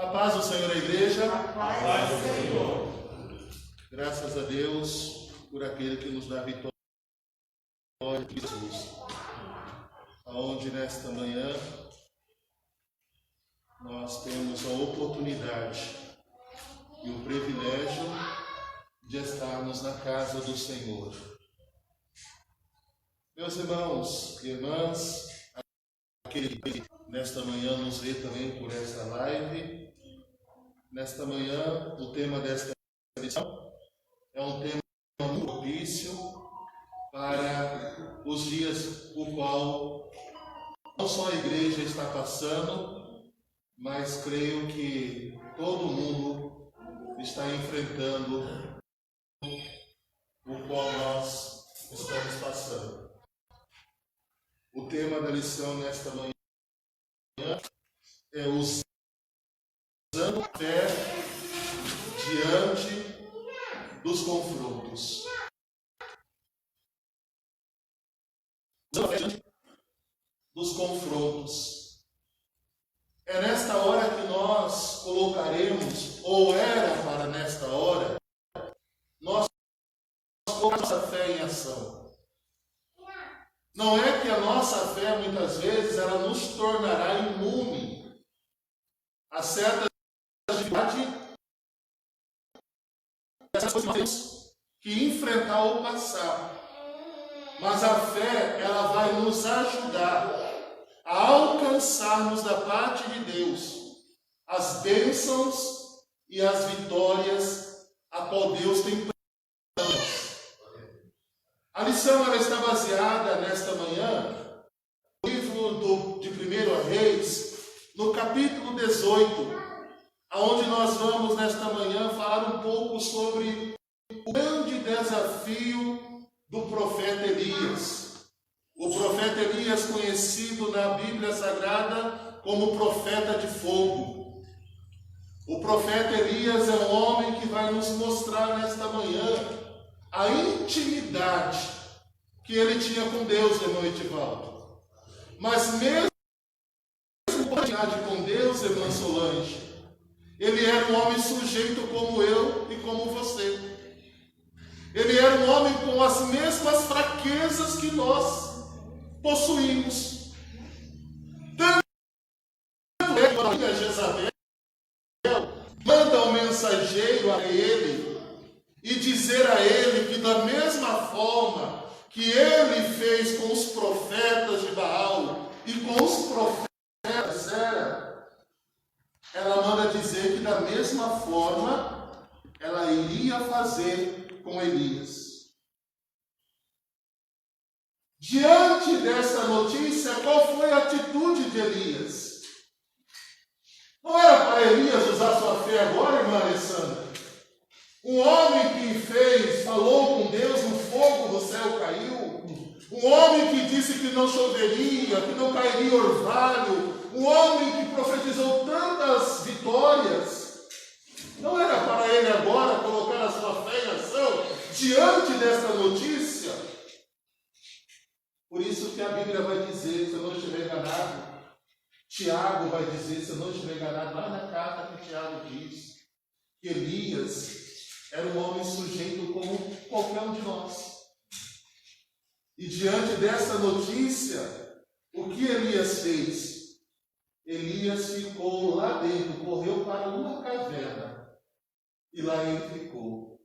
A paz do Senhor, a igreja. A paz do Senhor. Graças a Deus por aquele que nos dá vitória de Jesus. Aonde nesta manhã nós temos a oportunidade e o privilégio de estarmos na casa do Senhor. Meus irmãos e irmãs, aquele que nesta manhã nos vê também por esta live, nesta manhã o tema desta lição é um tema muito propício para os dias por qual não só a igreja está passando, mas creio que todo mundo está enfrentando o qual nós estamos passando. O tema da lição nesta manhã é usando fé diante dos confrontos. Usando fé diante dos confrontos. É nesta hora que nós colocaremos, ou era para nesta hora, nós colocarmos a fé em ação. Não é que a nossa fé, muitas vezes, ela nos tornará imune a certas dificuldades, essas coisas que nós temos que enfrentar ou passar. Mas a fé, ela vai nos ajudar a alcançarmos da parte de Deus as bênçãos e as vitórias a qual Deus tem para nós. A lição ela está baseada nesta manhã no livro de 1 Reis, no capítulo 18, onde nós vamos nesta manhã falar um pouco sobre o grande desafio do profeta Elias. O profeta Elias, conhecido na Bíblia Sagrada como profeta de fogo. O profeta Elias é um homem que vai nos mostrar nesta manhã a intimidade que ele tinha com Deus, irmão Etivaldo. Mas mesmo com a intimidade com Deus, irmã Solange, ele era um homem sujeito como eu e como você. Ele era um homem com as mesmas fraquezas que nós possuímos. Tanto é que a rainha Jezabel manda um mensageiro a ele e dizer a ele que da mesma forma que ele fez com os profetas de Baal e com os profetas de Zera, ela manda dizer que da mesma forma ela iria fazer com Elias. Diante dessa notícia, qual foi a atitude de Elias? Não era para Elias usar sua fé agora, irmã Alessandra? Um homem que falou com Deus, no fogo do céu caiu. Um homem que disse que não choveria, que não cairia orvalho. Um homem que profetizou tantas vitórias. Não era para ele agora colocar a sua fé em ação diante desta notícia? Por isso que a Bíblia vai dizer, se eu não estiver enganado, Tiago vai dizer, se eu não estiver enganado, lá na carta que Tiago diz, que Elias era um homem sujeito como qualquer um de nós. E diante dessa notícia, o que Elias fez? Elias ficou lá dentro, correu para uma caverna. E lá ele ficou.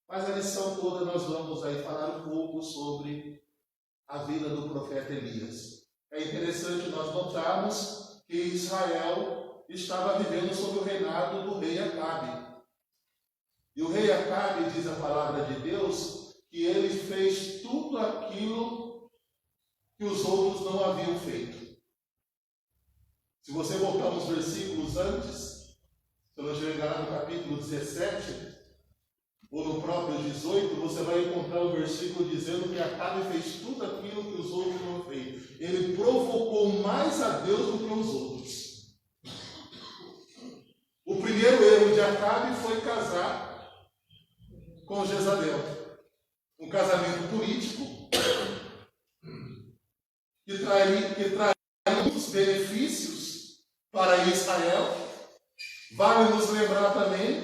Mas a lição toda nós vamos aí falar um pouco sobre a vida do profeta Elias. É interessante nós notarmos que Israel estava vivendo sob o reinado do rei Acabe. E o rei Acabe, diz a palavra de Deus, que ele fez tudo aquilo que os outros não haviam feito. Se você voltar uns versículos antes, se eu não estiver enganado, no capítulo 17, ou no próprio 18, você vai encontrar um versículo dizendo que Acabe fez tudo aquilo que os outros não fez. Ele provocou mais a Deus do que os outros. O primeiro erro de Acabe foi casar com Jezabel. Um casamento político que traria muitos benefícios para Israel, Vale nos lembrar também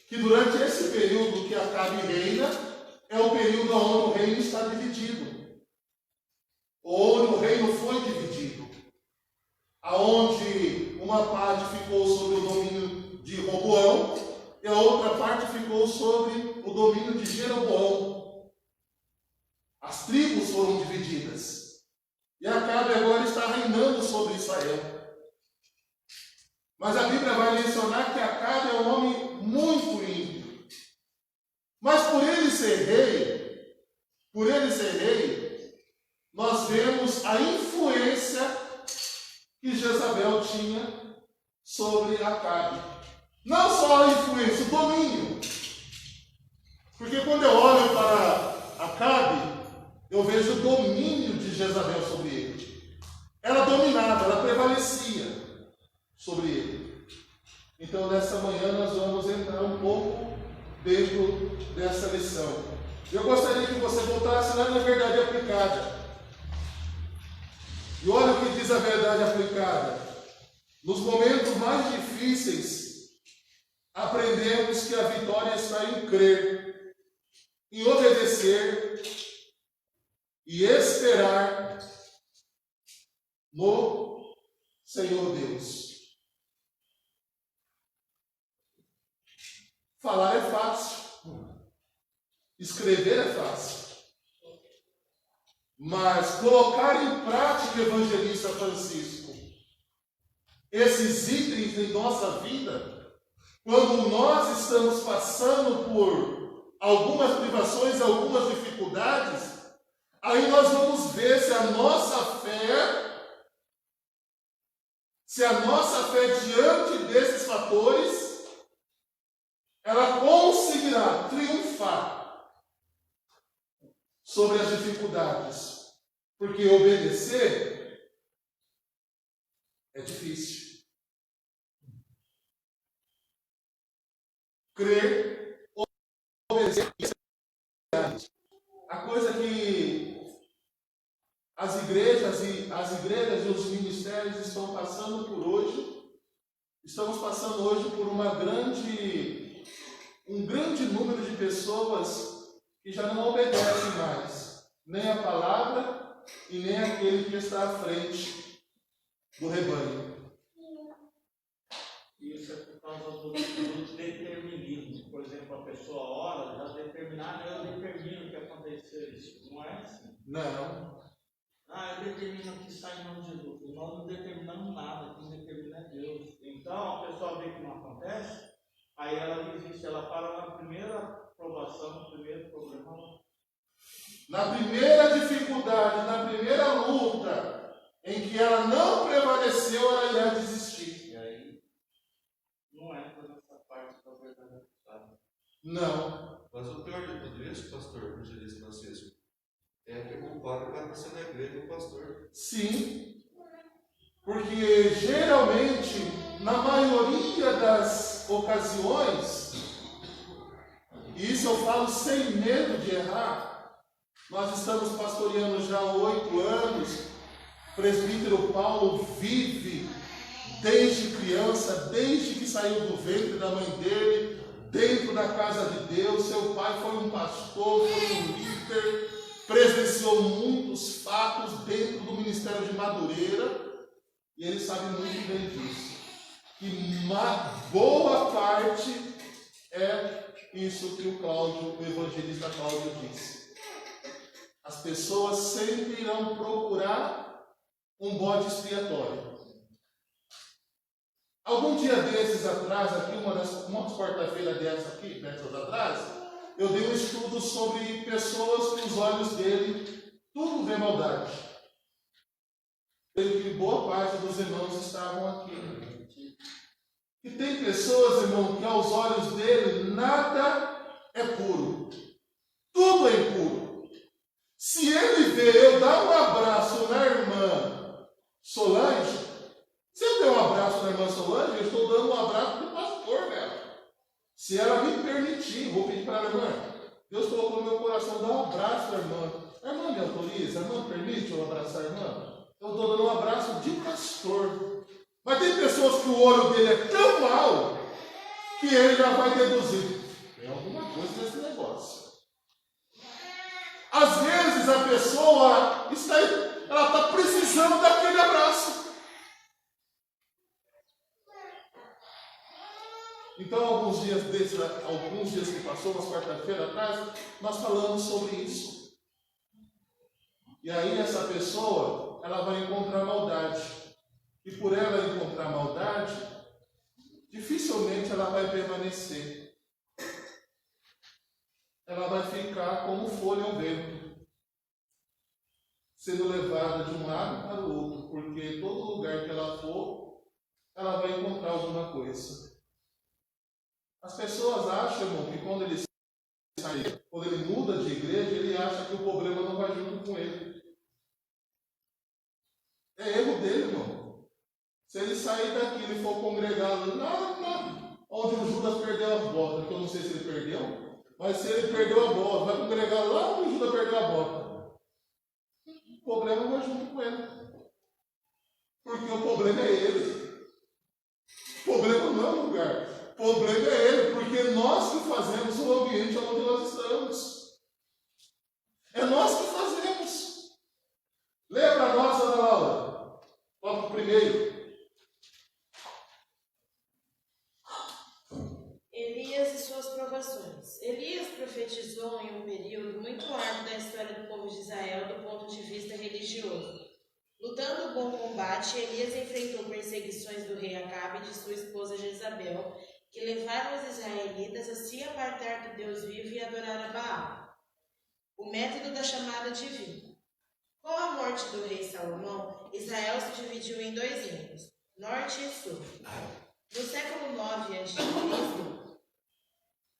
que durante esse período que Acabe reina, é o período onde o reino está dividido. Onde o reino foi dividido. Aonde uma parte ficou sob o domínio de Roboão e a outra parte ficou sob o domínio de Jeroboão. As tribos foram divididas. E Acabe agora está reinando sobre Israel. Mas a Bíblia vai mencionar que Acabe é um homem muito ímpio. Mas por ele ser rei, nós vemos a influência que Jezabel tinha sobre Acabe. Não só a influência, o domínio. Porque quando eu olho para Acabe, eu vejo o domínio de Jezabel sobre ele. Ela dominava, ela prevalecia sobre ele. Então, nessa manhã, nós vamos entrar um pouco dentro dessa lição. Eu gostaria que você voltasse lá na verdade aplicada. E olha o que diz a verdade aplicada. Nos momentos mais difíceis, aprendemos que a vitória está em crer, em obedecer e esperar no Senhor Deus. Falar é fácil, escrever é fácil, mas colocar em prática, evangelista Francisco, esses itens em nossa vida, quando nós estamos passando por algumas privações, algumas dificuldades, aí nós vamos ver se a nossa fé diante desses fatores, ela conseguirá triunfar sobre as dificuldades. Porque obedecer é difícil. Crer, obedecer é difícil. A coisa que as igrejas e os ministérios estão passando por hoje, estamos passando hoje por um grande número de pessoas que já não obedecem mais, nem a palavra e nem aquele que está à frente do rebanho. Isso é por causa do determinismo. Por exemplo, a pessoa ora, já determinar, eu determino que acontecer isso. Não é assim? Não. Eu determino que está em nome de Jesus. Nós não determinamos nada, quem determina é Deus. Então, a pessoa vê que não acontece, aí ela desiste, ela para na primeira aprovação, no primeiro problema. Na primeira dificuldade, na primeira luta, em que ela não prevaleceu, ela irá desistir. E aí, não entra nessa parte da verdade. Não. Mas o pior de tudo isso, pastor, evangelista Francisco, é que o padre vai ser na igreja do pastor. Sim, porque geralmente, na maioria das ocasiões, e isso eu falo sem medo de errar, nós estamos pastoreando já há 8 anos, o presbítero Paulo vive desde criança, desde que saiu do ventre da mãe dele, dentro da casa de Deus. Seu pai foi um pastor, foi um líder, presenciou muitos fatos dentro do ministério de Madureira, e ele sabe muito bem disso. E uma boa parte é isso que o evangelista Cláudio disse. As pessoas sempre irão procurar um bode expiatório. Algum dia desses atrás, aqui, uma quarta-feira dessas atrás, eu dei um estudo sobre pessoas que os olhos dele tudo vê maldade. Que boa parte dos irmãos estavam aqui. E tem pessoas, irmão, que aos olhos dele nada é puro. Tudo é impuro. Se ele vê eu dar um abraço na irmã Solange, se eu der um abraço na irmã Solange, eu estou dando um abraço para o pastor dela. Se ela me permitir, vou pedir para a irmã. Deus colocou no meu coração dar um abraço para a irmã. A irmã me autoriza? A irmã permite eu abraçar a irmã? Eu estou dando um abraço de pastor. Mas tem pessoas que o olho dele é tão mau que ele já vai deduzir. Tem alguma coisa nesse negócio. Às vezes a pessoa está precisando daquele abraço. Então, alguns dias que passou, umas quarta-feira atrás, nós falamos sobre isso. E aí essa pessoa, ela vai encontrar maldade. E por ela encontrar maldade, dificilmente ela vai permanecer. Ela vai ficar como folha ao vento, sendo levada de um lado para o outro, porque todo lugar que ela for, ela vai encontrar alguma coisa. As pessoas acham, irmão, que quando ele muda de igreja, ele acha que o problema não vai junto com ele. É erro dele, irmão. Se ele sair daqui e for congregar lá onde o Judas perdeu as botas, que eu não sei se ele perdeu, mas se ele perdeu a bota, vai congregar lá onde o Judas perdeu a bota. O problema vai junto com ele. Porque o problema é ele. O problema não é o lugar. O problema é ele, porque nós que fazemos o ambiente onde nós estamos. É nós que fazemos. Lê para nós, Ana Laura. Tópico primeiro. Elias e suas provações. Elias profetizou em um período muito árduo da história do povo de Israel do ponto de vista religioso. Lutando o bom combate, Elias enfrentou perseguições do rei Acabe e de sua esposa Jezabel, que levaram os israelitas a se apartar do Deus vivo e adorar a Baal. O método da chamada divina. Com a morte do rei Salomão, Israel se dividiu em dois reinos, norte e sul. No século 9 a.C.,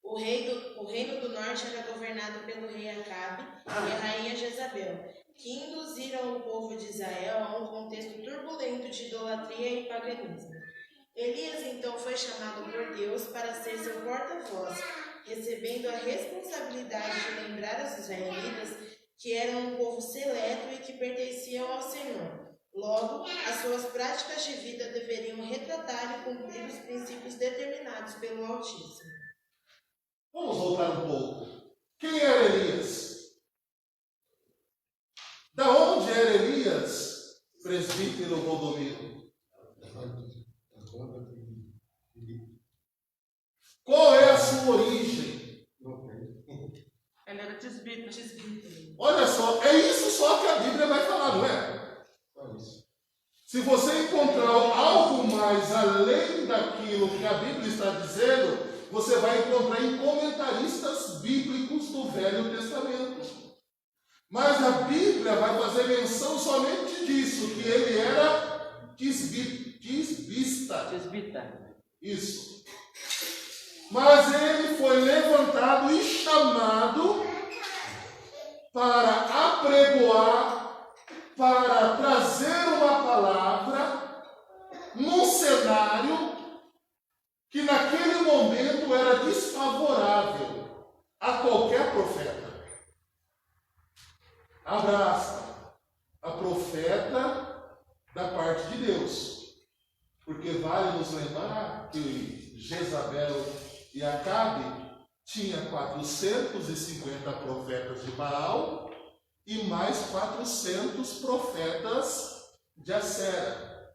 o reino do norte era governado pelo rei Acabe e a rainha Jezabel, que induziram o povo de Israel a um contexto turbulento de idolatria e paganismo. Elias então foi chamado por Deus para ser seu porta-voz, recebendo a responsabilidade de lembrar aos israelitas que eram um povo seleto e que pertenciam ao Senhor. Logo, as suas práticas de vida deveriam retratar e cumprir os princípios determinados pelo Altíssimo. Vamos voltar um pouco. Quem era Elias? Da onde era Elias, presbítero Valdomiro? Qual é a sua origem? Ele era tisbita. Olha só, é isso só que a Bíblia vai falar, não é? Se você encontrar algo mais além daquilo que a Bíblia está dizendo, você vai encontrar em comentaristas bíblicos do Velho Testamento. Mas a Bíblia vai fazer menção somente disso, que ele era tisbita. Isso. Mas ele foi levantado e chamado para apregoar, para trazer uma palavra num cenário que naquele momento era desfavorável a qualquer profeta. Abraça a profeta da parte de Deus, porque vale nos lembrar que Jezabel e Acabe tinha 450 profetas de Baal e mais 400 profetas de Acera.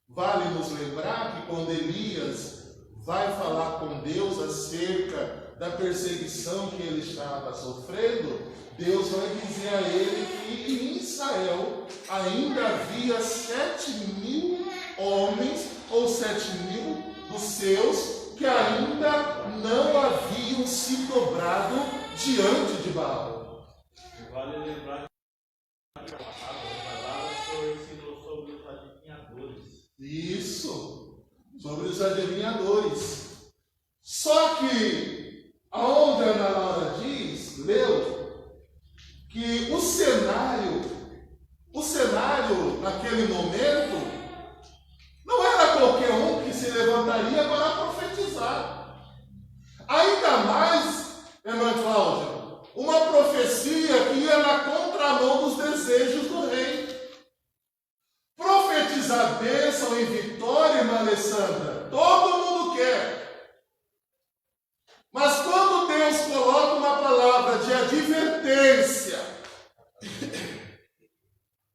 Vale nos lembrar que quando Elias vai falar com Deus acerca da perseguição que ele estava sofrendo, Deus vai dizer a ele que em Israel ainda havia 7.000 homens, ou 7.000 dos seus, que ainda não haviam se dobrado diante de Baal. Vale lembrar que a palavra o Senhor ensinou sobre os adivinhadores. Isso, sobre os adivinhadores. Só que, aonde a Ana Laura diz, leu, que o cenário naquele momento não era qualquer um que se levantaria para profetizar. Ainda mais, irmã Cláudia, uma profecia que ia na contramão dos desejos do rei. Profetizar bênção e vitória, irmã Alessandra, todo mundo quer. Deus coloca uma palavra de advertência,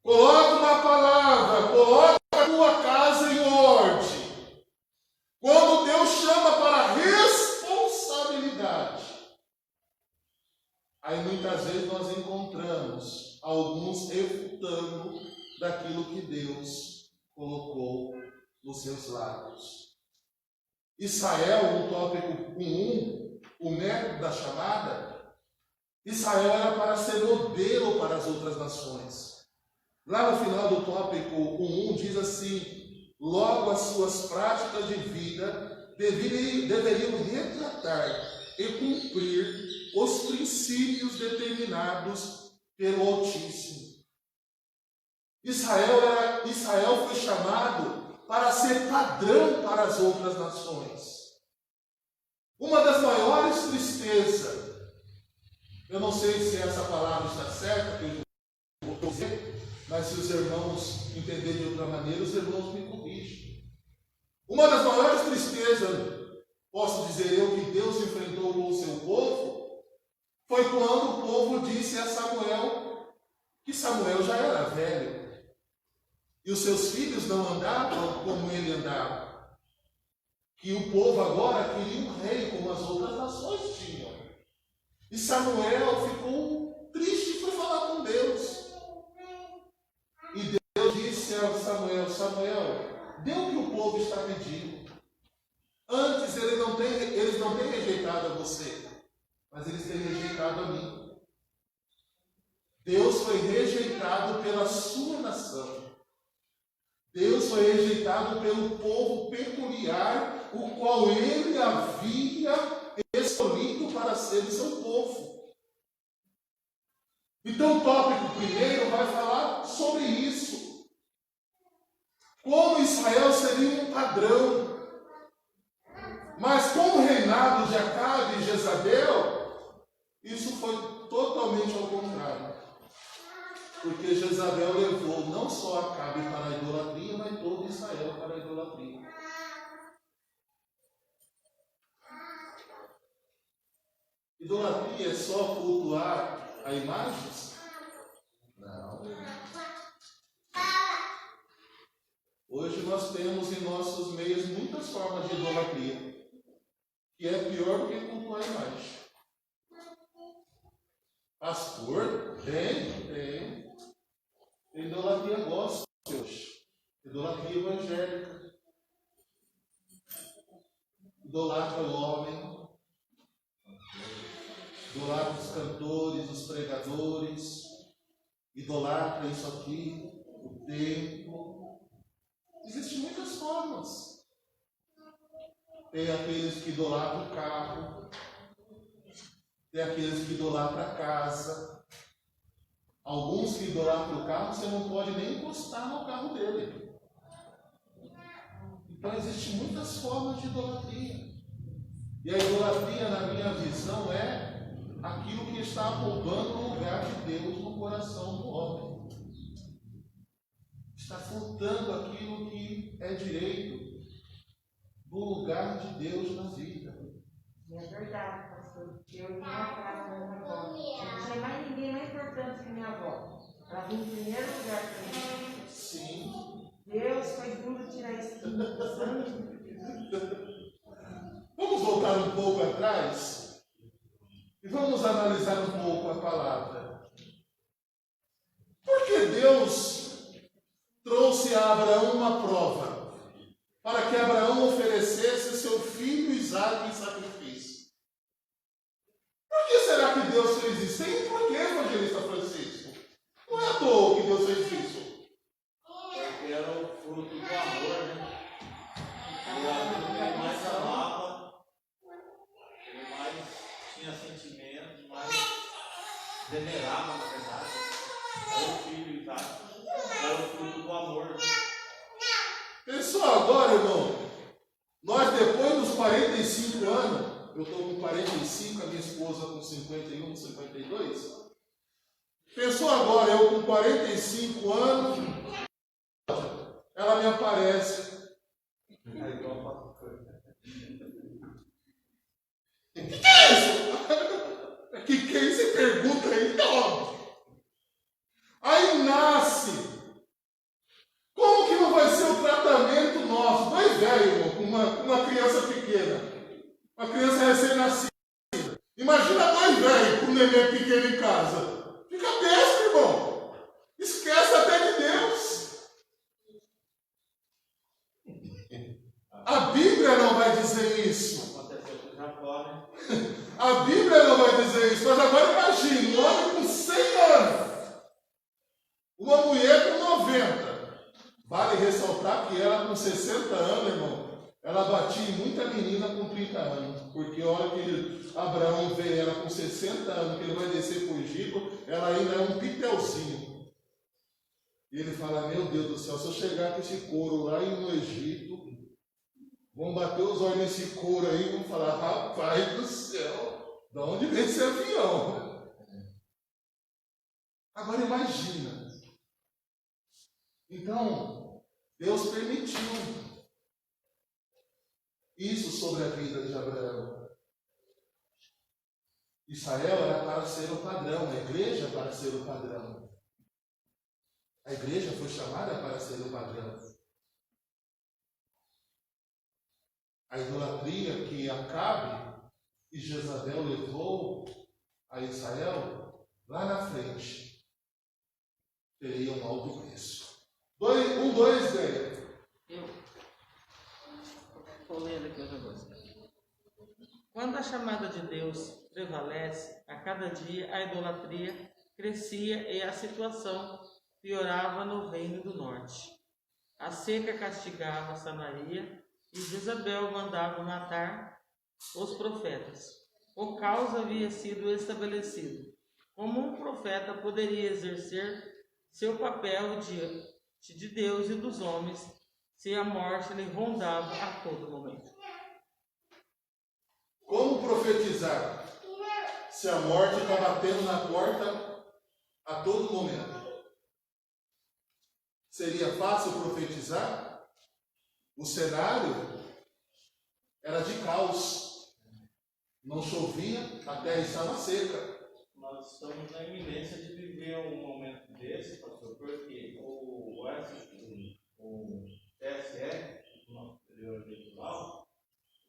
coloca uma palavra, coloca a tua casa em ordem, quando Deus chama para responsabilidade, aí muitas vezes nós encontramos alguns refutando daquilo que Deus colocou nos seus lábios. Israel, no tópico 1, o método da chamada, Israel era para ser modelo para as outras nações. Lá no final do tópico 1 diz assim: logo as suas práticas de vida deveriam retratar e cumprir os princípios determinados pelo Altíssimo. Israel foi chamado para ser padrão para as outras nações. Uma das maiores tristezas, eu não sei se essa palavra está certa, que eu vou dizer, mas se os irmãos entenderem de outra maneira, os irmãos me corrigem. Uma das maiores tristezas, posso dizer eu, que Deus enfrentou com o seu povo, foi quando o povo disse a Samuel que Samuel já era velho. E os seus filhos não andavam como ele andava. Que o povo agora queria um rei como as outras nações tinham. E Samuel ficou triste e foi falar com Deus. E Deus disse a Samuel: Samuel, dê o que o povo está pedindo. Antes eles não têm rejeitado a você, mas eles têm rejeitado a mim. Deus foi rejeitado pela sua nação. Deus foi rejeitado pelo povo peculiar, o qual ele havia escolhido para ser o seu povo. Então o tópico primeiro vai falar sobre isso. Como Israel seria um padrão. Mas com o reinado de Acabe e Jezabel, isso foi totalmente ao contrário. Porque Jezabel levou não só Acabe para a idolatria, mas todo Israel para a idolatria. Idolatria é só cultuar a imagens? Não. Hoje nós temos em nossos meios muitas formas de idolatria, que é pior do que cultuar a imagem. Pastor? Tem. Idolatria gospel, idolatria evangélica, idolatra o homem, idolatra os cantores, os pregadores, idolatra isso aqui, o templo. Existem muitas formas. Tem aqueles que idolatram o carro, tem aqueles que idolatram a casa. Alguns que idolatram o carro, você não pode nem encostar no carro dele. Então existem muitas formas de idolatria. E a idolatria, na minha visão, é aquilo que está roubando o lugar de Deus no coração do homem. Está furtando aquilo que é direito do lugar de Deus na vida. É verdade, pastor, porque eu tenho uma frase da minha avó: não tinha mais ninguém mais importante que minha avó. Ela vem em primeiro lugar para mim. Sim. Deus foi duro tirar esse sangue. Vamos voltar um pouco atrás e vamos analisar um pouco a palavra. Por que Deus trouxe a Abraão uma prova para que Abraão oferecesse seu filho Isaque em sacrifício? Por que será que Deus fez isso? E por que, evangelista Francisco? Não é à toa que Deus fez isso. Porque era o fruto do amor, né? E aquilo que ele mais amava, ele mais tinha sentimento, mais venerava, na verdade. Era o filho Isaac. Era o fruto do amor. Pensou agora, irmão? Nós, depois dos 45 anos, eu estou com 45, a minha esposa com 51, 52. Pensou agora, eu com 45 anos, ela me aparece. O que é isso? uma criança pequena, uma criança recém-nascida. Imagina a mãe velha com um neném pequeno em casa. Fica besta, irmão. Esquece até de Deus. A Bíblia não vai dizer isso. Aconteceu com o Jacó, né? A Bíblia não vai dizer isso. Mas agora imagine, um homem com 100 anos. Uma mulher com 90. Vale ressaltar que ela com 60 anos, irmão, ela batia em muita menina com 30 anos. Porque a hora que Abraão vê ela com 60 anos, que ele vai descer por Egito, ela ainda é um pitelzinho. E ele fala, meu Deus do céu, se eu chegar com esse couro lá no Egito, vão bater os olhos nesse couro aí e vão falar, rapaz do céu, de onde vem esse avião? Agora imagina. Então, Deus permitiu isso sobre a vida de Abraão. Israel era para ser o padrão, a igreja para ser o padrão. A igreja foi chamada para ser o padrão. A idolatria que Acabe e Jezabel levou a Israel, lá na frente, teria um alto preço. 2:10. Estou lendo aqui outra coisa. Quando a chamada de Deus prevalece, a cada dia a idolatria crescia e a situação piorava no reino do norte. A seca castigava Samaria e Jezabel mandava matar os profetas. O caos havia sido estabelecido. Como um profeta poderia exercer seu papel diante de Deus e dos homens se a morte lhe rondava a todo momento? Como profetizar se a morte está batendo na porta a todo momento? Seria fácil profetizar? O cenário era de caos. Não chovia, a terra estava seca. Nós estamos na iminência de viver um momento desse, pastor, porque o TSE, o nosso Superior Eleitoral,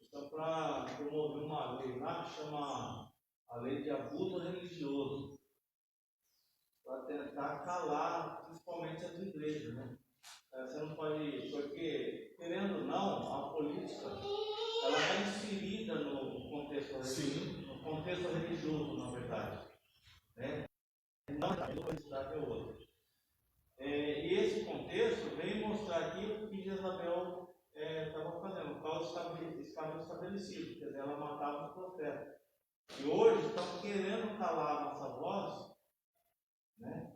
estão para promover uma lei lá que chama a Lei de Abuso Religioso, para tentar calar principalmente as igrejas, né? Você não pode, porque, querendo ou não, a política ela está inserida no contexto religioso, no contexto religioso, na verdade. Né? Não é uma universidade é outra. E esse contexto vem mostrar aquilo que Jezabel estava fazendo. O caos estava estabelecido, quer dizer, ela matava os profetas. E hoje estão querendo calar a nossa voz, né?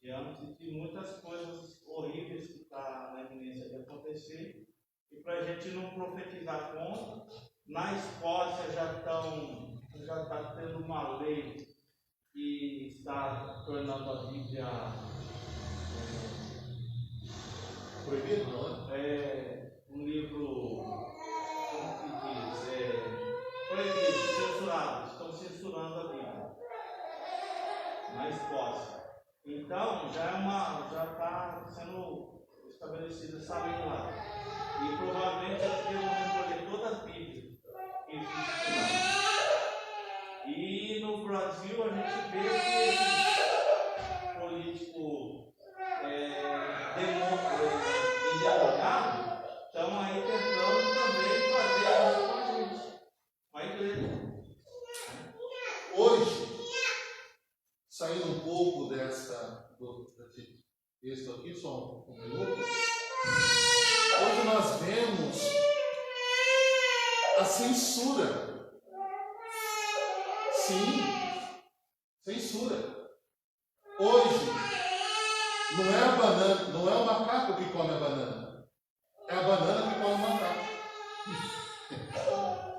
Diante de muitas coisas horríveis que estão na iminência de acontecer. E para a gente não profetizar contra, na Escócia já está tendo uma lei que está tornando a Bíblia Proibido, não é? Um livro, como que diz? Proibido, censurado. Estão censurando a Bíblia na Escócia. Então já está sendo estabelecida essa lei lá. E provavelmente eles vão recolher todas as Bíblias que existem. E no Brasil a gente vê que políticos endemoniados estão aí tentando também fazer isso com a gente, com a igreja. Hoje, saindo um pouco desse texto aqui, só um minuto. Hoje nós vemos a censura. Sim, censura. Hoje, não é a banana, não é o macaco que come a banana. É a banana que come o macaco.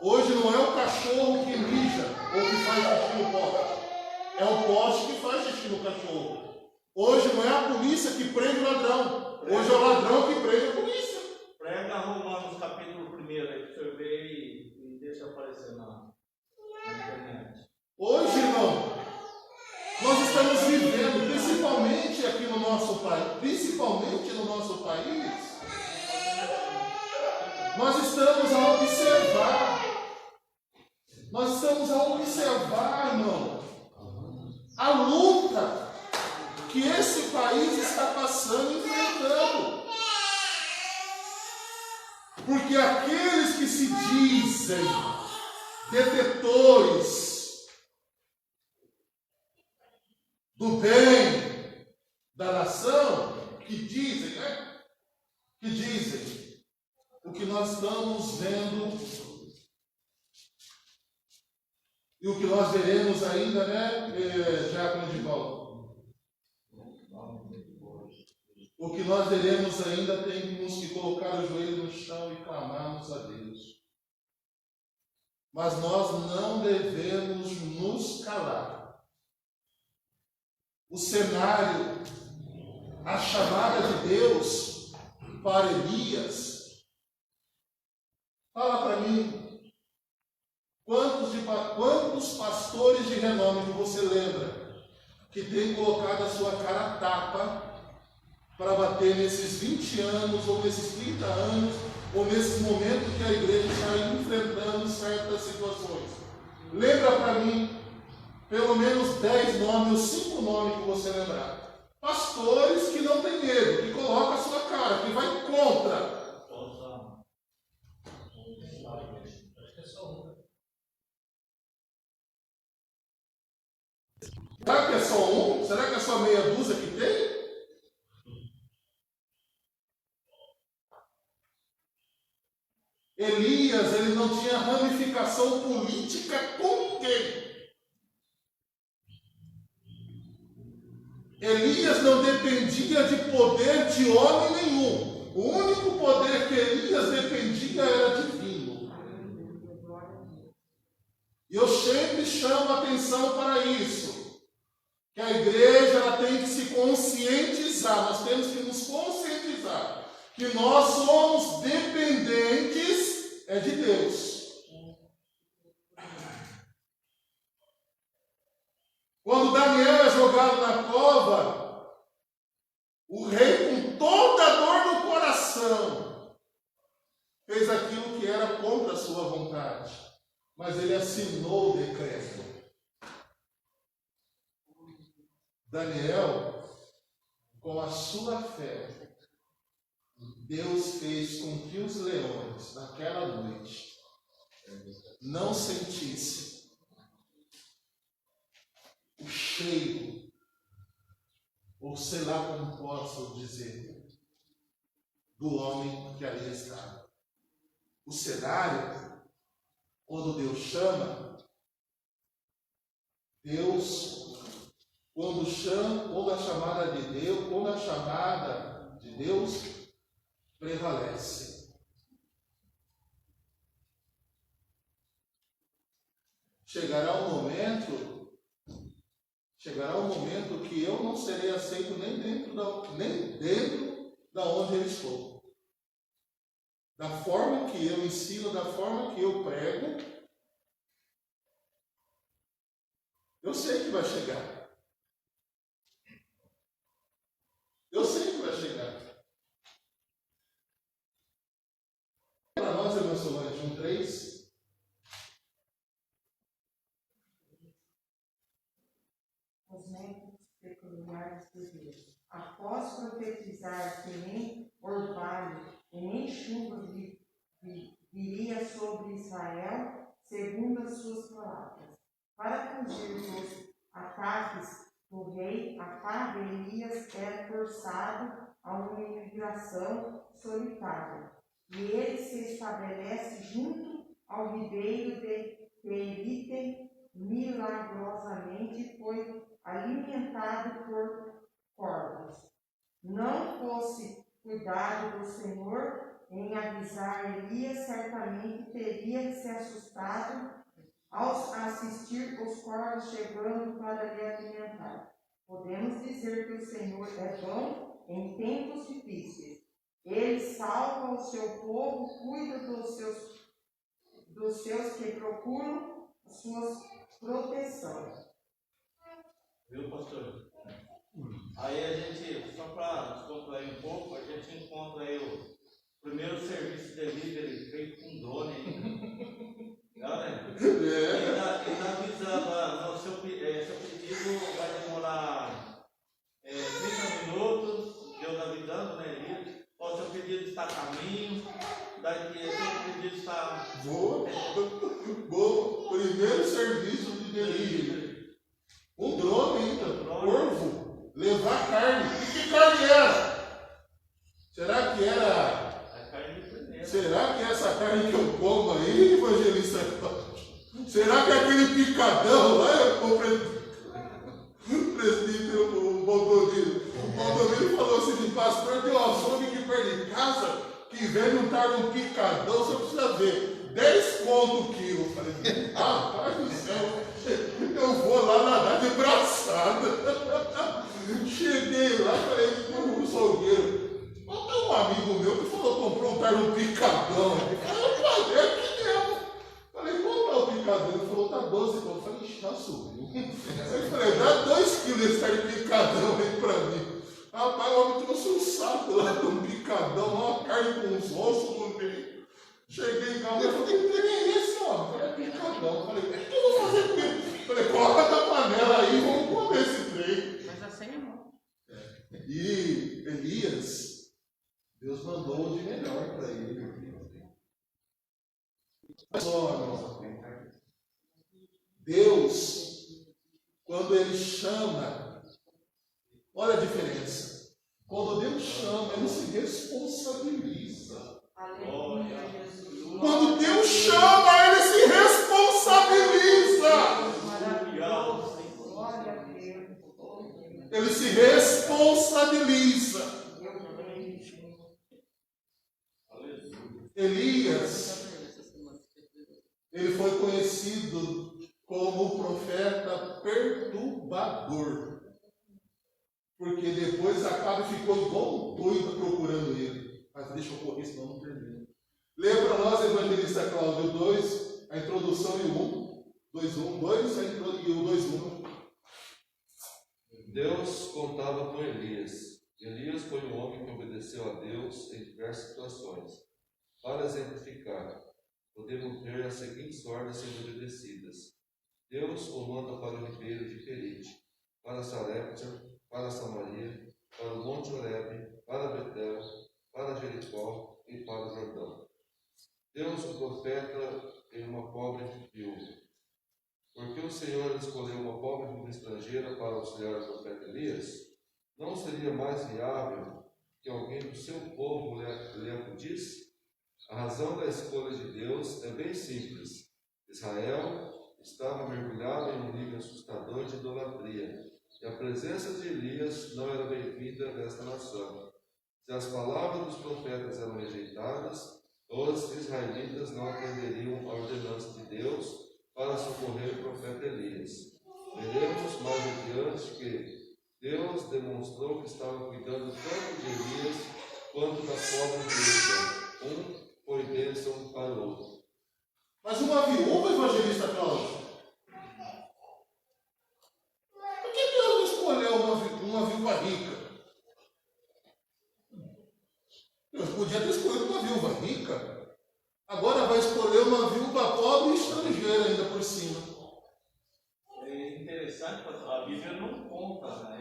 Hoje não é o cachorro que mija ou que faz xixi no poste. É o poste que faz xixi no cachorro. Hoje não é a polícia que prende o ladrão. Hoje é o ladrão que prende a polícia. Prega Romanos capítulo 1 aí que o senhor vê e deixa aparecer na internet. Hoje, irmão, nós estamos vivendo, principalmente aqui no nosso país, Nós estamos a observar. Nós estamos a observar, irmão, a luta que esse país está passando e enfrentando. Porque aqueles que se dizem detetores do bem da nação, que dizem, né? Que dizem o que nós estamos vendo e o que nós veremos ainda, né, Diácono Edivaldo? O que nós veremos ainda, temos que colocar o joelho no chão e clamarmos a Deus. Mas nós não devemos nos calar. O cenário, a chamada de Deus para Elias, fala para mim, quantos pastores de renome que você lembra que tem colocado a sua cara a tapa para bater nesses 20 anos, ou nesses 30 anos, ou nesse momento que a igreja está enfrentando certas situações? Lembra para mim, pelo menos 10 nomes, ou 5 nomes que você lembrar. Pastores que não têm medo, que colocam a sua cara, que vai contra. Será que é só um? Será que é só meia dúzia que tem? Elias, ele não tinha ramificação política com ninguém. Elias não dependia de poder de homem nenhum. O único poder que Elias dependia era divino. E eu sempre chamo a atenção para isso. Que a igreja ela tem que se conscientizar. Nós temos que nos conscientizar. Que nós somos dependentes de Deus. Quando Daniel é jogado na cova, o rei, com toda a dor no coração, fez aquilo que era contra a sua vontade, mas ele assinou o decreto. Daniel, com a sua fé, Deus fez com que os leões, naquela noite, não sentissem o cheiro, ou sei lá como posso dizer, do homem que ali estava. O cenário, quando Deus chama, quando a chamada de Deus prevalece. Chegará um momento que eu não serei aceito nem dentro da onde eu estou. Da forma que eu ensino, da forma que eu prego, eu sei que vai chegar. Eu sei que vai chegar. Para nós, irmão Solange, 1:3. Os métodos peculiares de Deus. Após profetizar que nem orvalho e nem chuva viria sobre Israel, segundo as suas palavras. Para fugir dos ataques do rei, a pá de Elias era forçado a uma imigração solitária. E ele se estabelece junto ao ribeiro de Querite, milagrosamente foi alimentado por corvos. Não fosse cuidado do Senhor em avisar Elias, certamente teria se assustado ao assistir os corvos chegando para lhe alimentar. Podemos dizer que o Senhor é bom em tempos difíceis. Ele salva o seu povo, cuida dos seus que procuram suas proteções. Viu, pastor? Aí a gente, só para descontrair um pouco, a gente encontra aí o primeiro serviço delivery feito com drone ainda. Não, né? É. Ainda avisando, no seu pedido vai demorar 30 minutos, Deus avisando, né, Elias? O seu pedido está a caminho, daqui seu pedido está... Vou. Primeiro serviço de delivery. Um drone ainda. Corvo. Levar carne. E que carne era? Será que era... A carne de primeiro. Será que essa carne que eu como aí, evangelista Cláudio? Será que aquele picadão lá eu presbítero, o Baldomiro falou assim, pastor, tem um açougue aqui perto de casa, que vem não tá num picadão, você precisa ver, 10 conto o quilo. Eu falei, rapaz do céu, eu vou lá nadar de braçada. Cheguei lá, falei pro açougueiro, tem um amigo meu que falou, comprou um tarde no picadão. Falei, qual é o picadão? Ele falou, tá 12 conto. Eu falei, ixi, já subiu. Eu falei, dá 2 quilos desse tarde de picadão aí pra mim. Rapaz, o homem trouxe um saco lá de um picadão, uma carne com uns ossos no meio. Cheguei em casa e falei, que é esse, ó? Eu falei, é picadão. Falei, o que eu vou fazer com ele? Falei, coloca na panela aí, vamos comer esse trem. Mas assim é bom. E Elias, Deus mandou de melhor para ele. Deus, quando Ele chama, olha a diferença. Quando Deus chama, Ele se responsabiliza. Aleluia, Jesus. Quando Deus chama, Ele se responsabiliza. Maravilhoso. Glória a Deus. Ele se responsabiliza. Elias, ele foi conhecido como o profeta perturbador, porque depois Acabe ficou igual um doido procurando ele. Mas deixa eu correr, senão não termina. Lê para nós, evangelista Cláudio 2, a introdução e o 1, 2, e o 2:1. Deus contava com Elias. Elias foi um homem que obedeceu a Deus em diversas situações. Para exemplificar, podemos ver as seguintes ordens sendo obedecidas. Deus o manda para o ribeiro de Querite, para Sarepta, para Samaria, para o Monte Horebe, para Betel, para Jericó e para o Jordão. Deus o profeta em uma pobre viúva. Porque o Senhor escolheu uma pobre viúva estrangeira para auxiliar o profeta Elias? Não seria mais viável que alguém do seu povo lhe acudisse? A razão da escolha de Deus é bem simples. Israel estava mergulhado em um nível assustador de idolatria, e a presença de Elias não era bem-vinda nesta nação. Se as palavras dos profetas eram rejeitadas, os israelitas não atenderiam à ordenança de Deus para socorrer o profeta Elias. Veremos mais adiante que Deus demonstrou que estava cuidando tanto de Elias quanto da pobre viúva. Foi bênção para o outro. Mas uma viúva, evangelista Cláudio? Por que Deus não escolheu uma viúva rica? Deus podia ter escolhido uma viúva rica. Agora vai escolher uma viúva pobre e estrangeira ainda por cima. É interessante, pastor, a Bíblia não conta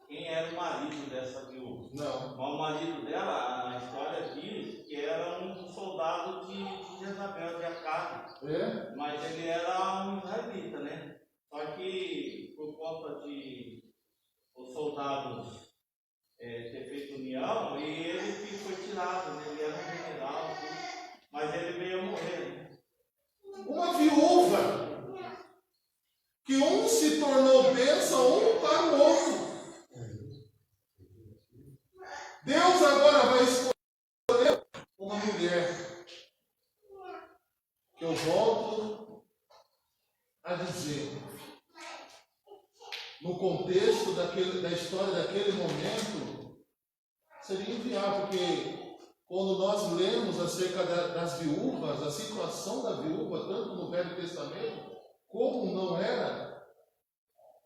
quem era o marido dessa viúva. Não. Mas o marido dela, a história diz que era um soldado de Jezabel, de Acabe. É? Mas ele era um israelita, né? Só que por conta de os soldados ter feito união, e ele foi tirado, né? Ele era um general, mas ele veio a morrer, né? Uma viúva que um se tornou bênção um para o outro. Deus agora vai escolher uma mulher, que eu volto a dizer, no contexto da história daquele momento, seria inviável, porque quando nós lemos acerca das viúvas, a situação da viúva, tanto no Velho Testamento, como não era,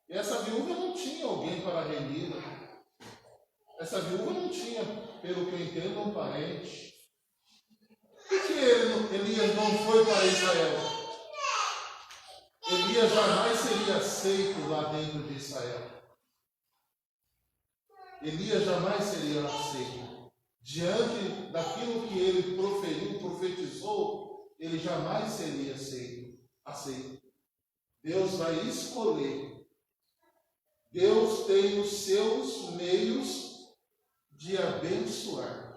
essa viúva não tinha alguém para remi-la. Essa viúva não tinha pelo que eu entendo, um parente. Por que Elias não foi para Israel? Elias jamais seria aceito lá dentro de Israel. Elias jamais seria aceito. Diante daquilo que ele proferiu, profetizou, ele jamais seria aceito. Deus vai escolher. Deus tem os seus meios de abençoar.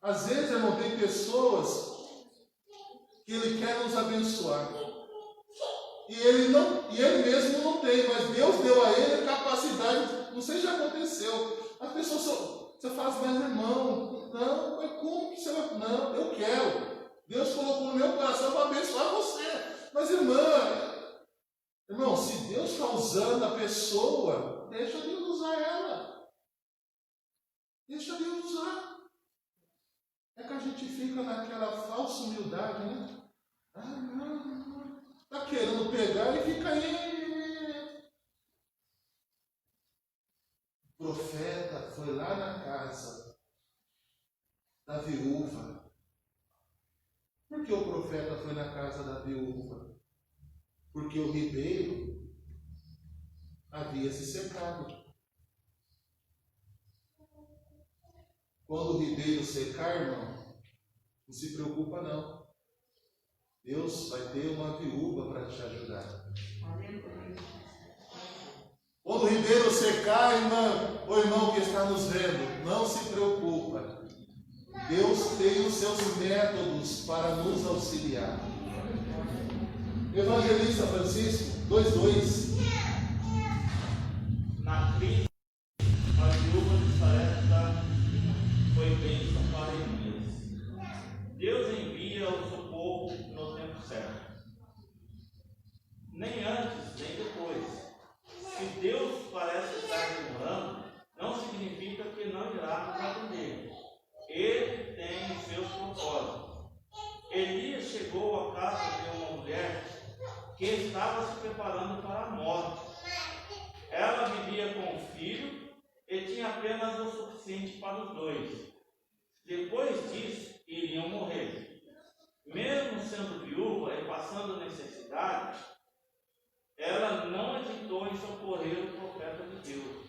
Às vezes, irmão, tem pessoas que ele quer nos abençoar. E ele mesmo não tem, mas Deus deu a ele a capacidade. Não sei se já aconteceu. As pessoas você fala assim, mas irmão, não, mas como que você vai? Não, eu quero. Deus colocou no meu coração para abençoar você. Mas irmão, se Deus está usando a pessoa, deixa Deus usar ela. Deixa Deus usar. É que a gente fica naquela falsa humildade, né? Ah, não. Está querendo pegar e fica aí. O profeta foi lá na casa da viúva. Por que o profeta foi na casa da viúva? Porque o ribeiro havia se secado. Quando o ribeiro secar, irmão, não se preocupa não. Deus vai ter uma viúva para te ajudar. Quando o ribeiro secar, irmão, o irmão que está nos vendo, não se preocupa. Deus tem os seus métodos para nos auxiliar. Evangelista Francisco 2:2. Na crise, a viúva de Sarepta foi bênção para Elias. Deus envia o socorro no tempo certo. Nem antes, nem depois. Se Deus parece estar demorando, não significa que não irá nos atender. Ele tem os seus propósitos. Elias chegou à casa de uma mulher que estava se preparando para a morte. Ela vivia com um filho e tinha apenas o suficiente para os dois. Depois disso, iriam morrer. Mesmo sendo viúva e passando necessidade, ela não hesitou em socorrer o profeta de Deus.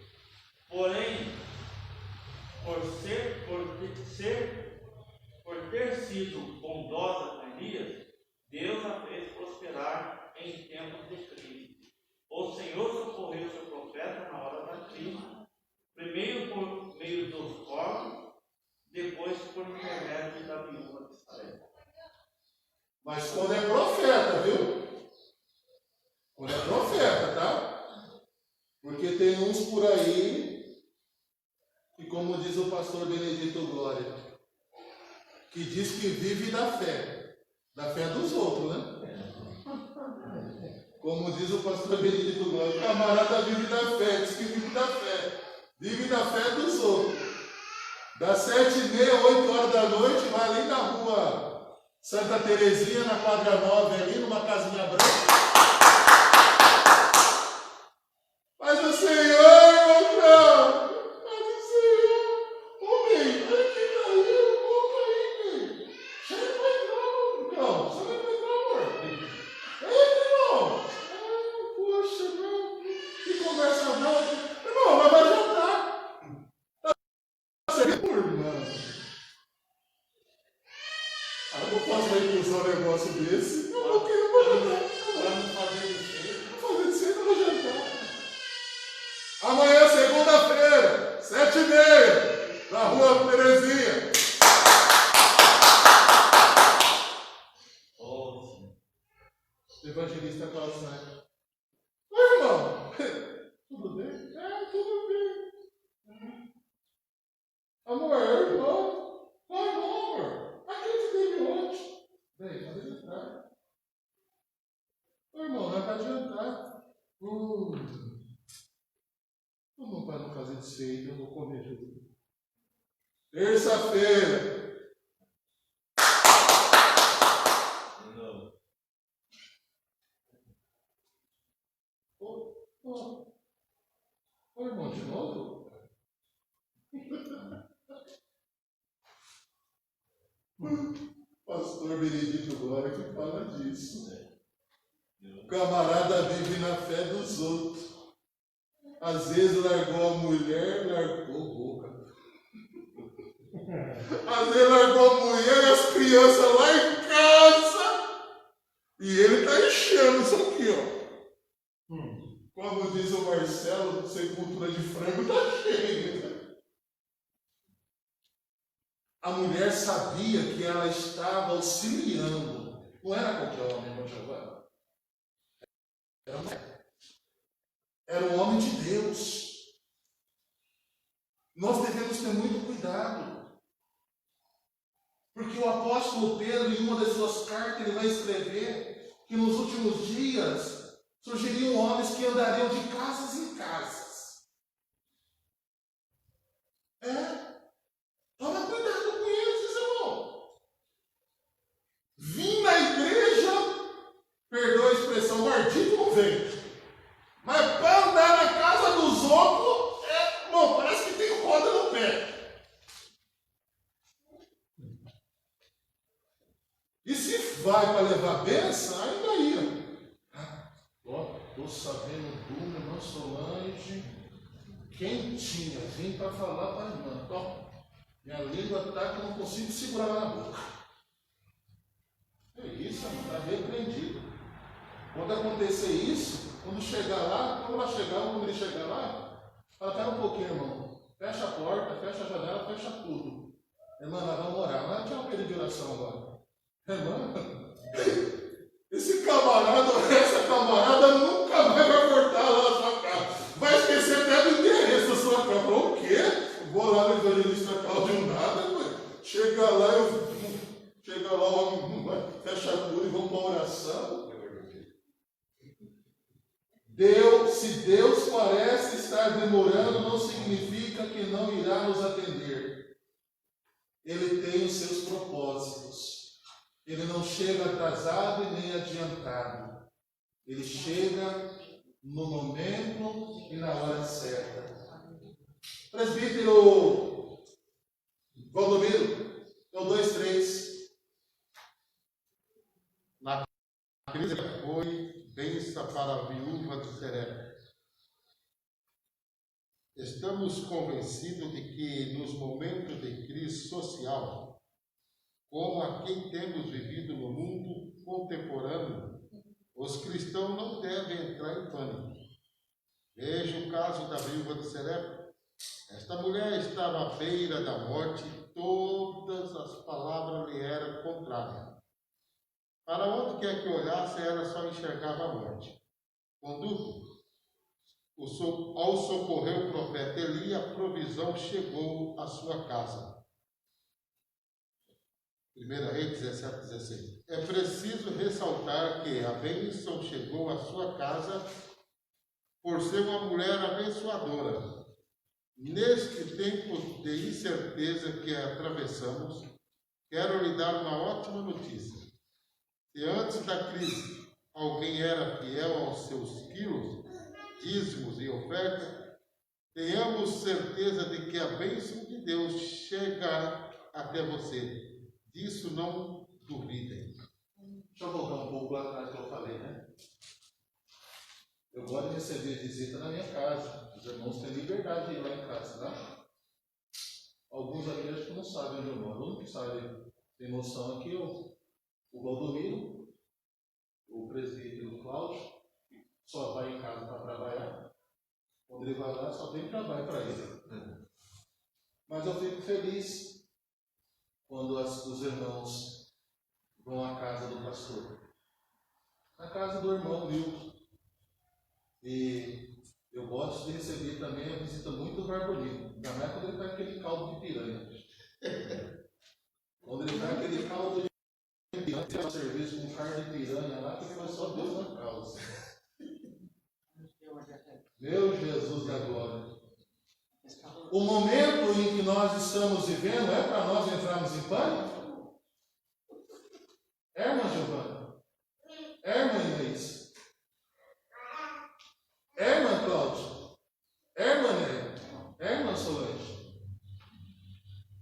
Porém, por ter sido bondosa com Elias, Deus a fez prosperar em tempos de crise. O Senhor socorreu seu profeta na hora da crise, primeiro por meio dos corpos, depois por intermédio da viúva de Sarepta. Mas quando é profeta, viu? Quando é profeta, tá? Porque tem uns por aí que, como diz o pastor Benedito Glória, que diz que vive da fé dos outros, né? Como diz o pastor Benedito Glória, o camarada vive da fé, diz que vive da fé dos outros. Das 7h30, 8 horas da noite, vai ali na rua Santa Terezinha, na quadra 9, ali, numa casinha branca. Mas o Senhor, irmão, mas o Senhor, homem, aqui daí, um pouco aí, velho. Chega pra entrar, irmão. Chega pra entrar, amor. Ei, irmão. Poxa, irmão. Que conversa boa. Irmão, mas vai jantar. Irmão. Eu não posso recusar um negócio desse. Eu não quero pra jantar. Vamos fazer isso. Vou fazer isso aí, eu vou jantar. Amanhã, segunda-feira, 7h30, na rua Terezinha. Evangelista Calçado. Oi, irmão. Tudo bem? Tudo bem. Amor, irmão. Oi, amor. Aqui te teve ontem. Bem, pode jantar. Oi, irmão, vai para jantar. Vamos para não fazer desfeito, eu vou comer tudo. Terça-feira. Ô, irmão, de novo? Pastor Benedito Glória que fala disso. O camarada vive na fé dos outros. Às vezes largou a mulher, largou boca. Às vezes largou a mulher e as crianças lá em casa. E ele está enchendo isso aqui, ó. Como diz o Marcelo, sepultura de frango está cheia. A mulher sabia que ela estava auxiliando. Não era qualquer homem, irmão Giovanni. Era um homem de Deus. Nós devemos ter muito cuidado. Porque o apóstolo Pedro, em uma das suas cartas, ele vai escrever que nos últimos dias surgiriam homens que andariam de casas em casas. Toma cuidado com eles, irmão. Vim na igreja, perdoa a expressão, maldito não vem. Mas para andar na casa dos outros, bom, parece que tem roda no pé. E se vai para levar bênção, ainda ia. Estou sabendo do irmão Solange, quentinha, vim para falar para a irmã. Minha língua está que eu não consigo segurar na boca. É isso, irmão, está repreendido. Quando acontecer isso, quando chegar lá, quando ele chegar lá, fala, pera um pouquinho, irmão. Fecha a porta, fecha a janela, fecha tudo. Irmã, nós vamos orar. Mas tinha um período de oração agora. Irmã, essa camarada nunca mais vai voltar lá na sua casa. Vai esquecer até do endereço da sua casa. Falou, o quê? Vou lá no evangelista Cláudio nada, chega lá, o homem fecha tudo e vamos para a oração. Se Deus parece estar demorando, não significa que não irá nos atender. Ele tem os seus propósitos. Ele não chega atrasado e nem adiantado. Ele chega no momento e na hora certa. Presbítero Valdomiro, 2-3. Na crise foi bênção para a viúva do Serepta. Estamos convencidos de que nos momentos de crise social, como a quem temos vivido no mundo contemporâneo, os cristãos não devem entrar em pânico. Veja o caso da viúva do Serepta. Esta mulher estava à beira da morte e todas as palavras lhe eram contrárias. Para onde quer que olhasse, ela só enxergava a morte. Contudo, ao socorrer o profeta Eli, a provisão chegou à sua casa. 1 Reis 17:16. É preciso ressaltar que a bênção chegou à sua casa por ser uma mulher abençoadora. Neste tempo de incerteza que atravessamos, quero lhe dar uma ótima notícia. Se antes da crise alguém era fiel aos seus quilos, dízimos e oferta, tenhamos certeza de que a bênção de Deus chega até você. Disso não duvidem. Deixa eu voltar um pouco lá atrás que eu falei, né? Eu gosto de receber visita na minha casa. Os irmãos têm liberdade de ir lá em casa, tá? Alguns aqui acho que não sabem onde eu moro. O único que sabe, tem noção aqui, o Valdomiro, o presbítero Cláudio, só vai em casa para trabalhar. Quando ele vai lá, só tem trabalho para ele. Mas eu fico feliz quando os irmãos vão à casa do pastor. Na casa do irmão Milton. E eu gosto de receber também a visita muito do Barbonino. Ainda mais quando ele faz aquele caldo de piranha. Quando ele faz aquele caldo de piranha, tem uma cerveja com carne de piranha lá, que foi só Deus na causa. Meu Jesus da glória. O momento em que nós estamos vivendo é para nós entrarmos em pânico? É, irmã Giovana? É, irmã Inês? É, irmã Cláudia? É, irmã Néia? É, irmã Solange?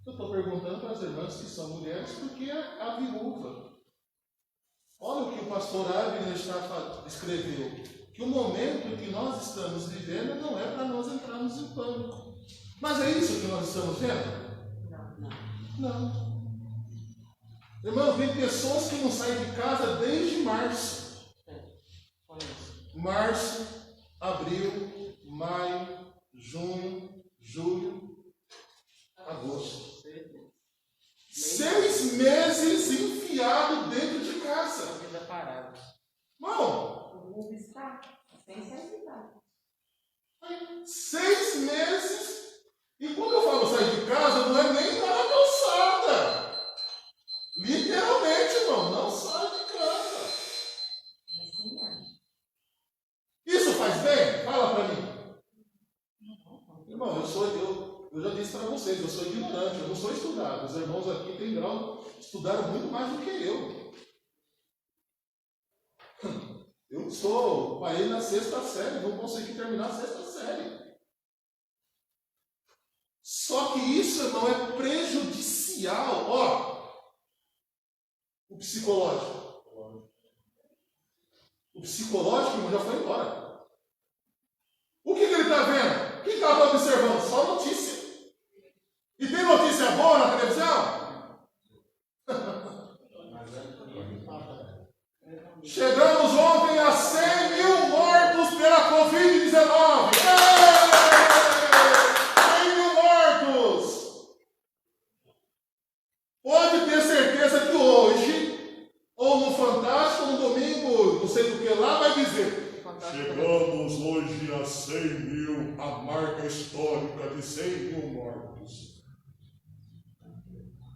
Eu estou perguntando para as irmãs que são mulheres, porque a viúva. Olha o que o pastor Abner escreveu, que o momento em que nós estamos vivendo não é para nós entrarmos em pânico. Mas é isso que nós estamos vendo? Não. Irmão, tem pessoas que não saem de casa desde março. Março, abril, maio, junho, julho, agosto. 6 meses enfiado dentro de casa. Vida parada. Irmão, O Google está sem sensibilidade. 6 meses. E quando eu falo sair de casa, não é nem para a calçada. Literalmente, irmão, não sai de casa. Isso faz bem? Fala para mim. Irmão, eu já disse para vocês, eu sou ignorante, eu não sou estudado. Os irmãos aqui têm grau, estudaram muito mais do que eu. Eu sou, parei na 6ª série, não consegui terminar a 6ª série. Só que isso, irmão, é prejudicial. Ó, o psicológico. O psicológico, irmão, já foi embora. O que ele está vendo? O que estava observando? Só notícia. E tem notícia boa na televisão? Chegamos ontem a 100 mil mortos pela Covid-19. 100 mil mortos. Pode ter certeza que hoje, ou no Fantástico, ou no domingo, não sei do que lá, vai dizer: chegamos hoje a 100 mil, a marca histórica de 100 mil mortos.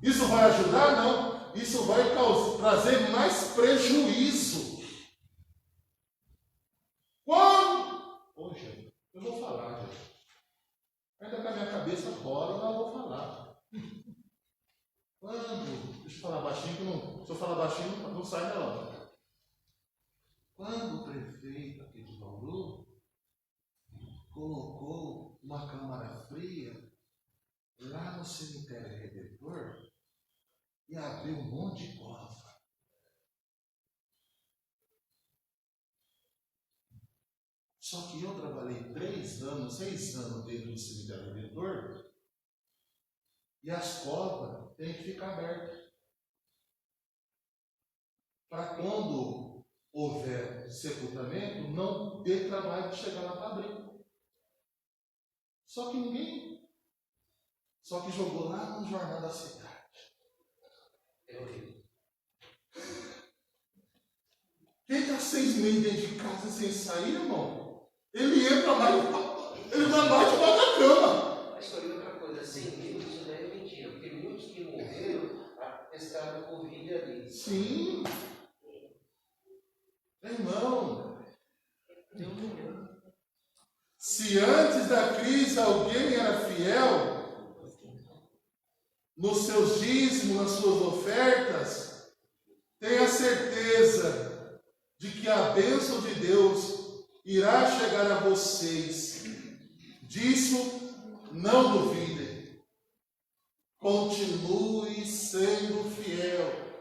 Isso vai ajudar? Não. Isso vai trazer mais prejuízo. Quando? Poxa, eu vou falar, gente. Ainda com a minha cabeça rola, mas eu vou falar. Quando? Deixa eu falar baixinho, que não, se eu falar baixinho, não sai da hora. Quando o prefeito aqui de Bauru colocou uma câmara fria lá no cemitério Redentor e abriu um monte de cova. Só que eu trabalhei 3 anos, 6 anos dentro do cemitério Redentor e as covas têm que ficar abertas. Para quando houver sepultamento, não ter trabalho de chegar lá para abrir. Só que ninguém. Só que jogou lá no Jornal da Cidade. Quem está 6 meses dentro de casa sem sair, irmão, ele entra mais, ele vai mais debaixo da cama. Mas só outra coisa, 100 mil, isso não é mentira, porque muitos que morreram testaram Covid ali. Sim. Irmão, se antes da crise alguém era fiel nos seus dízimos, nas suas ofertas, tenha certeza de que a bênção de Deus irá chegar a vocês. Disso não duvidem. Continue sendo fiel.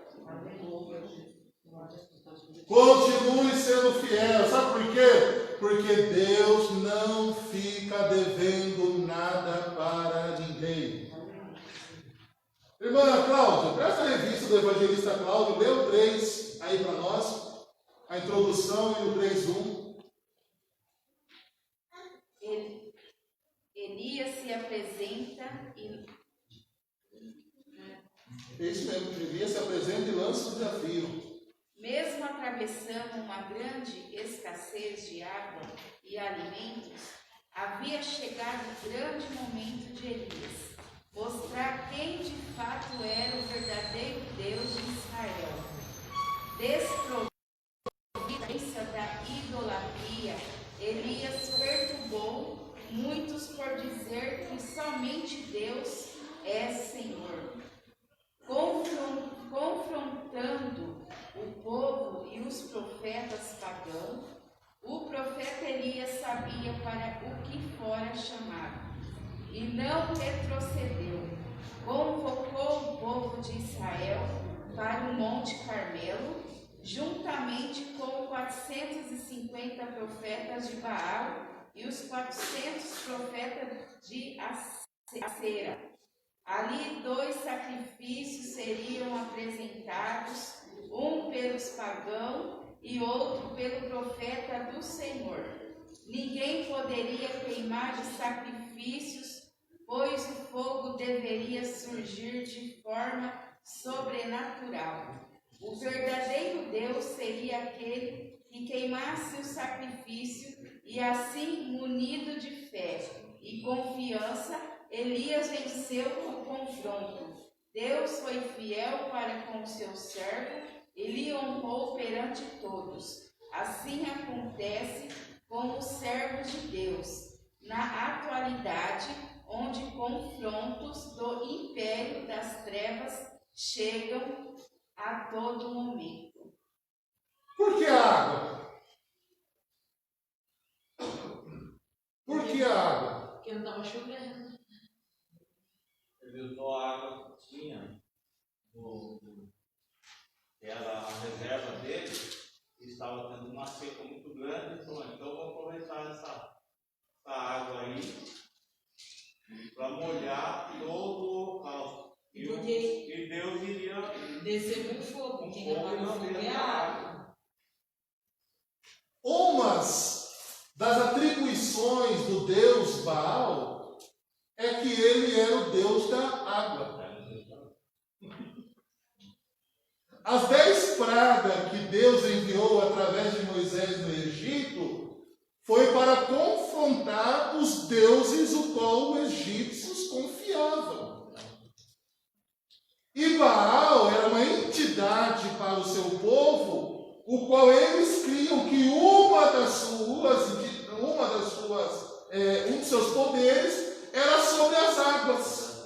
Continue sendo fiel. Sabe por quê? Porque Deus não fica devendo nada para ninguém. Irmã Cláudia, presta a revista do evangelista Cláudio, lê o 3 aí para nós, a introdução e o 3:1. Elias se apresenta e... É isso mesmo, Elias se apresenta e lança o desafio. Mesmo atravessando uma grande escassez de água e alimentos, havia chegado o grande momento de Elias mostrar quem de fato era o verdadeiro Deus de Israel. Desprovido da idolatria, Elias perturbou muitos por dizer que somente Deus é Senhor. Confrontando o povo e os profetas pagãos, o profeta Elias sabia para o que fora chamado e não retrocedeu. Convocou o para o Monte Carmelo, juntamente com 450 profetas de Baal e os 400 profetas de Acera. Ali 2 sacrifícios seriam apresentados, um pelos pagãos e outro pelo profeta do Senhor. Ninguém poderia queimar os sacrifícios, pois o fogo deveria surgir de forma sobrenatural. O verdadeiro Deus seria aquele que queimasse o sacrifício, e assim, munido de fé e confiança, Elias venceu o confronto. Deus foi fiel para com o seu servo e lhe honrou perante todos. Assim acontece com os servos de Deus na atualidade, onde confrontos do império das trevas chegam a todo momento. Por que a água? Por que a água? Porque não estava chovendo. Ele usou a água que tinha, era a reserva dele, e estava tendo uma seca muito grande, então vou aproveitar essa água aí para molhar todo o local. E Deus iria Descer com fogo, quem apaga o fogo é a água. Umas das atribuições do Deus Baal é que ele era o Deus da água. As 10 pragas que Deus enviou através de Moisés no Egito foi para confrontar os deuses o qual os egípcios confiavam. E Baal era uma entidade para o seu povo, o qual eles criam que um de seus poderes era sobre as águas.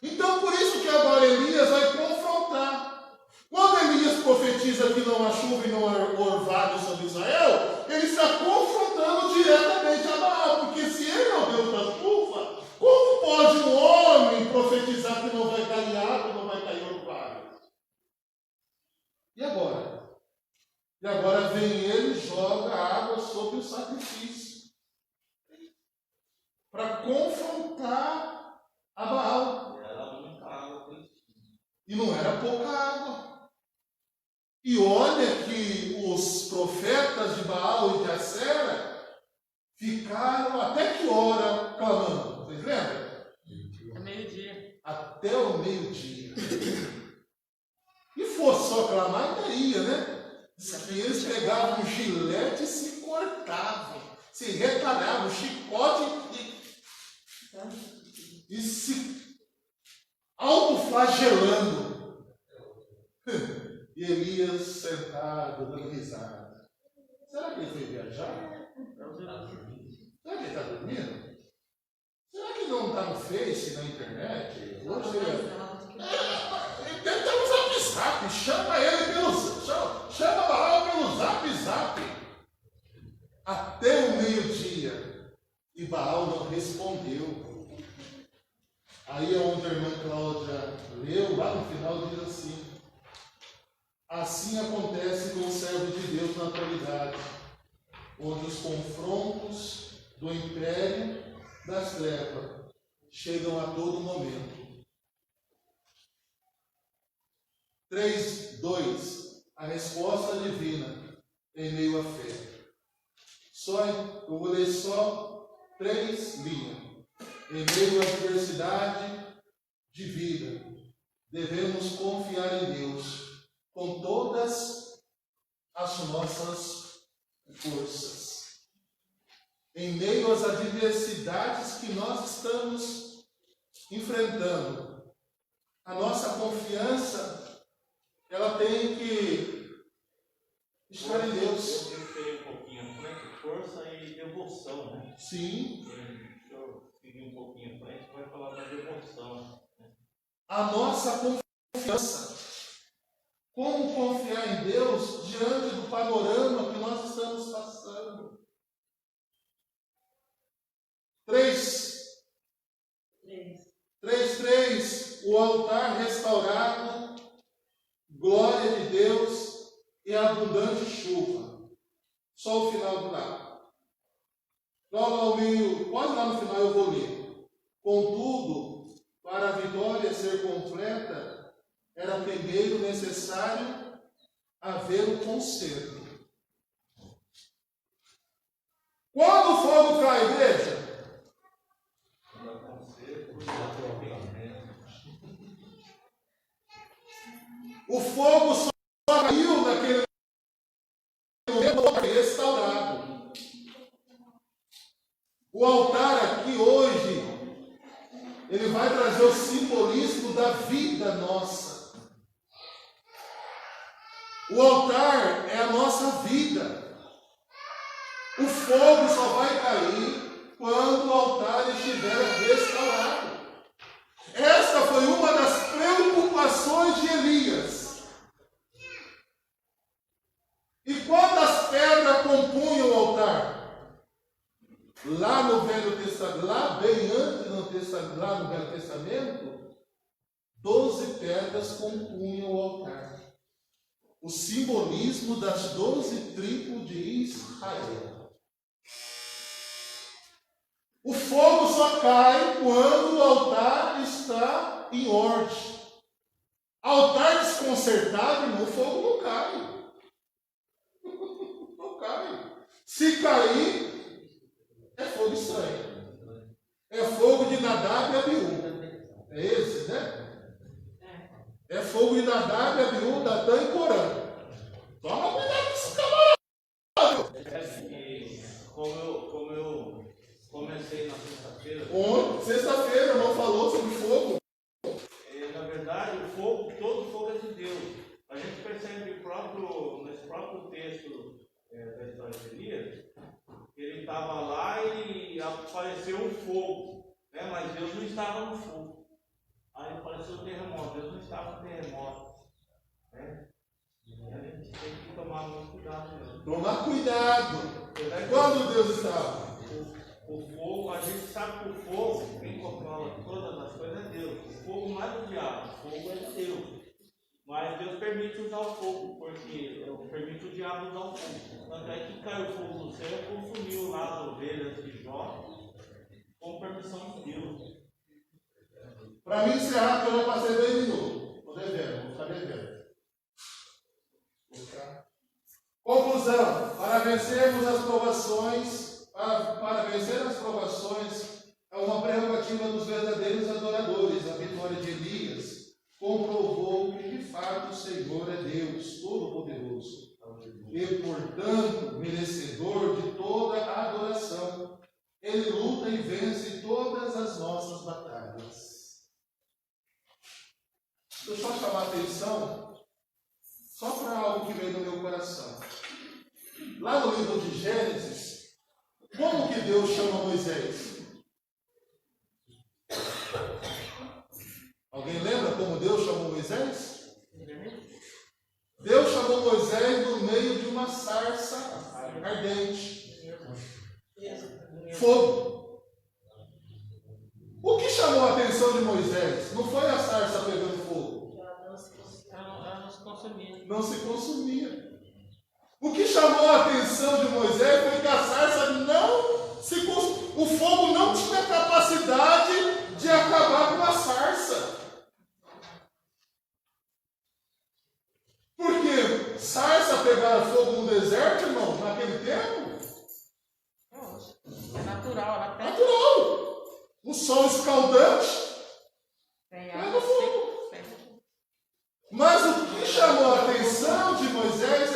Então, por isso que agora Elias vai confrontar. Quando Elias profetiza que não há chuva e não há orvalho sobre Israel, ele está confrontando diretamente a Baal, porque se ele é o Deus da chuva, como pode um homem profetizar que não vai cair água, não vai cair orvalho? E agora? E agora vem ele e joga água sobre o sacrifício para confrontar a Baal. Era muita água. E não era pouca água. E olha que os profetas de Baal e de Acera ficaram até que hora clamando? Vocês lembram? É meio-dia. Até o meio-dia. E fosse só clamar, ainda ia, né? Diz que eles pegavam um gilete e se cortavam, se retalhavam, chicote e se autoflagelando. E Elias sentado, dando risada. Será que ele foi viajar? Será que ele está dormindo? Será que não está no Face, na internet? Tenta usar o zap, chama ele chama Baal pelo zap. Até o meio-dia. E Baal não respondeu. Aí é onde a irmã Cláudia leu, lá no final diz assim: assim acontece com o servo de Deus na atualidade, onde os confrontos do império das trevas chegam a todo momento. 3:2 a resposta divina em meio à fé. Eu vou ler só 3 linhas. Em meio à adversidade de vida, devemos confiar em Deus com todas as nossas forças. Em meio às adversidades que nós estamos enfrentando, a nossa confiança ela tem que estar em Deus. Eu tenho um pouquinho à frente, força e devoção, né? Sim. Deixa eu seguir um pouquinho à frente, vai falar da devoção. A nossa confiança. Como confiar em Deus diante do panorama que nós estamos passando? 3:3 o altar restaurado, glória de Deus e abundante chuva. Só o final do lado. Logo ao meio, quase lá no final eu vou ler. Contudo, para a vitória ser completa, era primeiro necessário haver um conserto. Quando o fogo cai, igreja? O fogo só caiu naquele momento restaurado. O altar aqui hoje, ele vai trazer o simbolismo da vida nossa. O altar é a nossa vida. O fogo só vai cair quando o altar estiver restaurado. Esta foi uma das preocupações de Elias. E quantas pedras compunham o altar? Lá no Velho Testamento, lá bem antes lá no Velho Testamento, 12 pedras compunham o altar. O simbolismo das 12 tribos de Israel. O fogo só cai quando o altar está em ordem. Altar desconcertado, irmão, o fogo não cai. Não cai. Se cair, é fogo estranho. É fogo de Nadab e Abiú. É esse, né? É fogo de Nadab e Abiú, Datã e Corã. Toma cuidado com esse camarada. Como eu comecei na sexta-feira. Sexta-feira, não falou sobre fogo. Na verdade, o fogo, todo fogo é de Deus. A gente percebe nesse próprio texto da história de Elias, ele estava lá e apareceu um fogo, né? Mas Deus não estava no fogo. Aí apareceu o terremoto, Deus não estava no terremoto. Né? E a gente tem que tomar muito cuidado mesmo. Tomar cuidado. Quando Deus estava? O fogo, a gente sabe que o fogo, quem controla todas as coisas é Deus. O fogo não é do diabo, o fogo é de Deus. Mas Deus permite usar o fogo, porque permite o diabo usar o fogo. Tanto é que caiu o fogo do céu e consumiu lá as ovelhas de Jó, com permissão de Deus. Para mim encerrar, que eu já passei 2 minutos. Estou devendo, vou ficar devendo. Conclusão: para vencermos as provações, para vencer as provações, é uma prerrogativa dos verdadeiros adoradores. A vitória de Elias comprovou que de fato o Senhor é Deus Todo-Poderoso e, portanto, merecedor de toda a adoração. Ele luta e vence todas as nossas batalhas. Deixa eu só chamar a atenção só para algo que veio no meu coração. Lá no livro de Gênesis, como que Deus chama Moisés? Alguém lembra como Deus chamou Moisés? Deus chamou Moisés no meio de uma sarça ardente. Fogo. O que chamou a atenção de Moisés? Não foi a sarça pegando fogo. Ela não se consumia. Não se consumia. O que chamou a atenção de Moisés foi que a sarça não se consumia. O fogo não tinha capacidade de acabar com a sarça. Porque sarça pegar fogo no deserto, irmão, naquele tempo? É natural, ela pega. Natural. O sol escaldante pega fogo. Mas o que chamou a atenção de Moisés